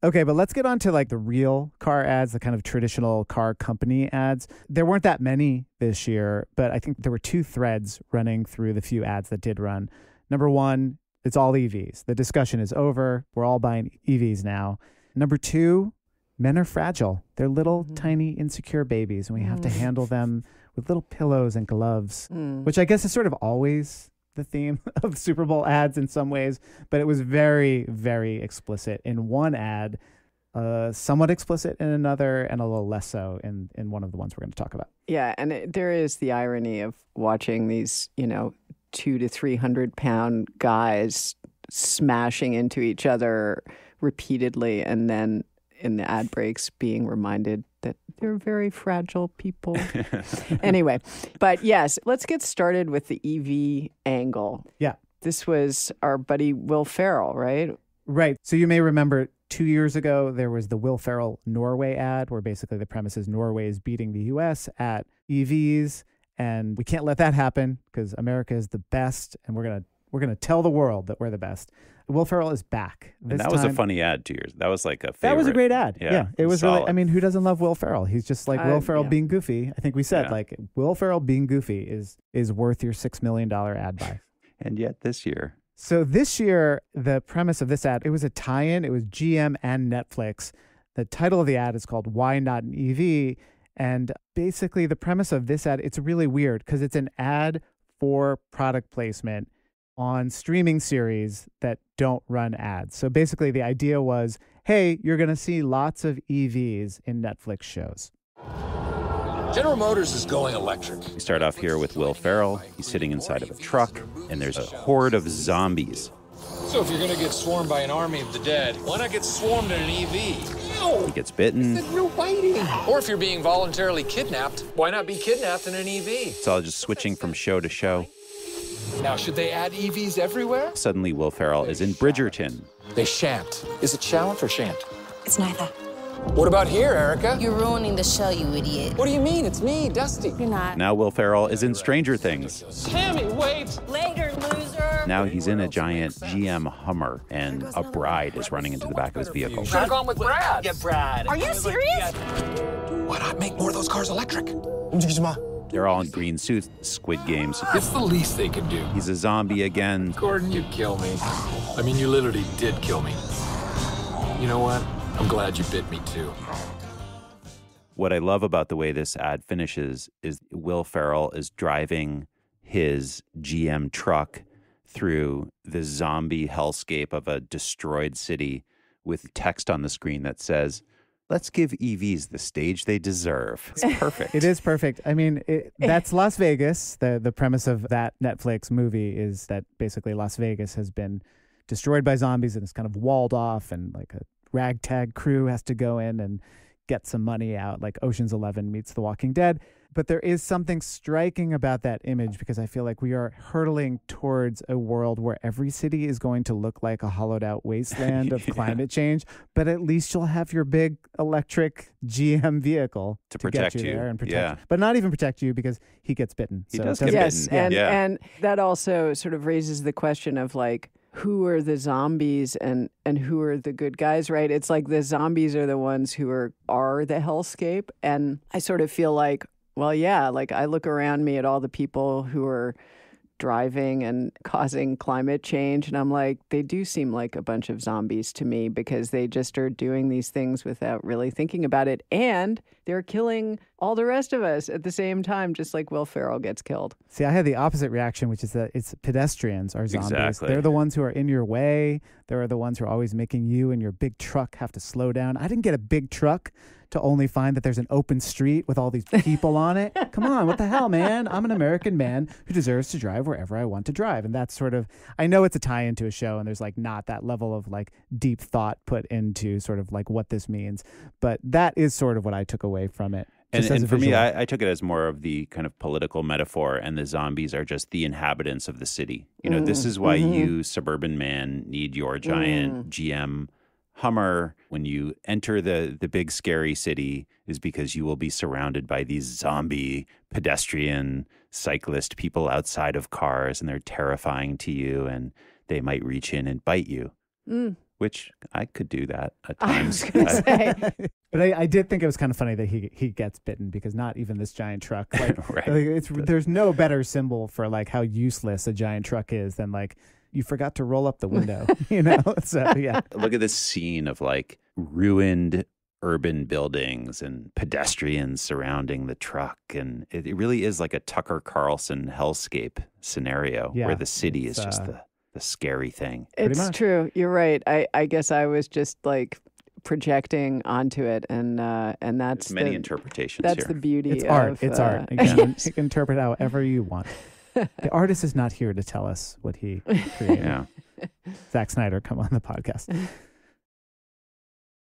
Okay, but let's get on to like the real car ads, the kind of traditional car company ads. There weren't that many this year, but I think there were two threads running through the few ads that did run. Number one, it's all EVs. The discussion is over. We're all buying EVs now. Number two, men are fragile. They're little, tiny, insecure babies, and we have to handle them with little pillows and gloves, which I guess is sort of always the theme of Super Bowl ads in some ways, but it was very, very explicit in one ad, somewhat explicit in another, and a little less so in one of the ones we're going to talk about. Yeah, and there is the irony of watching these, 200 to 300 pound guys smashing into each other repeatedly, and then in the ad breaks being reminded that they're very fragile people. Anyway, but yes, let's get started with the EV angle. Yeah. This was our buddy Will Ferrell, right? Right. So you may remember 2 years ago, there was the Will Ferrell Norway ad where basically the premise is Norway is beating the U.S. at EVs. And we can't let that happen because America is the best. And we're going to tell the world that we're the best. Will Ferrell is back. And that was a funny ad 2 years. That was like a favorite. That was a great ad. Yeah. It was solid. really, I mean, who doesn't love Will Ferrell? He's just like Will Ferrell being goofy. I think we said Will Ferrell being goofy is worth your $6 million ad buy. And yet this year. So this year, the premise of this ad, it was a tie-in. It was GM and Netflix. The title of the ad is called Why Not an EV? And basically the premise of this ad, it's really weird because it's an ad for product placement on streaming series that don't run ads. So basically the idea was, hey, you're going to see lots of EVs in Netflix shows. General Motors is going electric. We start off here with Will Ferrell. He's sitting inside of a truck, and there's a horde of zombies. So if you're going to get swarmed by an army of the dead, why not get swarmed in an EV? No. He gets bitten. No biting. Or if you're being voluntarily kidnapped, why not be kidnapped in an EV? It's all just switching from show to show. Now, should they add EVs everywhere? Suddenly, Will Ferrell is in Bridgerton. They shan't. Is it shallant or shan't? It's neither. What about here, Erica? You're ruining the show, you idiot. What do you mean? It's me, Dusty. You're not. Now Will Ferrell is in Stranger Things. Tammy, wait! Later, loser. Now he's in a giant GM Hummer, and a bride is running into the back of his vehicle. Should have gone with Brad. Yeah, Brad. Are you serious? Why not make more of those cars electric? They're all in green suits, Squid Games. It's the least they can do. He's a zombie again. Gordon, you kill me. I mean, you literally did kill me. You know what? I'm glad you bit me too. What I love about the way this ad finishes is Will Ferrell is driving his GM truck through the zombie hellscape of a destroyed city with text on the screen that says, "Let's give EVs the stage they deserve." It's perfect. It is perfect. I mean, that's Las Vegas. The premise of that Netflix movie is that basically Las Vegas has been destroyed by zombies and it's kind of walled off, and like a ragtag crew has to go in and get some money out, like Ocean's 11 meets The Walking Dead. But there is something striking about that image because I feel like we are hurtling towards a world where every city is going to look like a hollowed out wasteland of climate change, but at least you'll have your big electric GM vehicle to protect get you there and protect you. But not even protect you because he gets bitten. He does get Yes, bitten. and that also sort of raises the question of like, who are the zombies and who are the good guys, right? It's like the zombies are the ones who are the hellscape. And I sort of feel like, well, yeah, like I look around me at all the people who are driving and causing climate change, and I'm like, they do seem like a bunch of zombies to me because they just are doing these things without really thinking about it. And they're killing all the rest of us at the same time, just like Will Ferrell gets killed. See, I had the opposite reaction, which is that it's pedestrians are zombies. Exactly. They're the ones who are in your way. They're the ones who are always making you and your big truck have to slow down. I didn't get a big truck to only find that there's an open street with all these people on it. Come on, what the hell, man? I'm an American man who deserves to drive wherever I want to drive. And that's sort of, I know it's a tie into a show and there's like not that level of like deep thought put into sort of like what this means. But that is sort of what I took away from it. And for me, I took it as more of the kind of political metaphor, and the zombies are just the inhabitants of the city. You know, this is why you, suburban man, need your giant GM Hummer when you enter the big scary city, is because you will be surrounded by these zombie pedestrian cyclist people outside of cars, and they're terrifying to you, and they might reach in and bite you. which I could do that at I was times. going to say. But I did think it was kind of funny that he gets bitten because not even this giant truck. Like, Right. like, there's no better symbol for like how useless a giant truck is than like you forgot to roll up the window, you know? So yeah. Look at this scene of like ruined urban buildings and pedestrians surrounding the truck. And it really is like a Tucker Carlson hellscape scenario Yeah, where the city is it's, just the scary thing. Pretty It's much. true. You're right. I guess I was just like projecting onto it, and that's There's many the, interpretations that's here. the beauty. It's of, art. It's art. You can interpret however you want. The artist is not here to tell us what he created. Yeah. Zack Snyder, come on the podcast.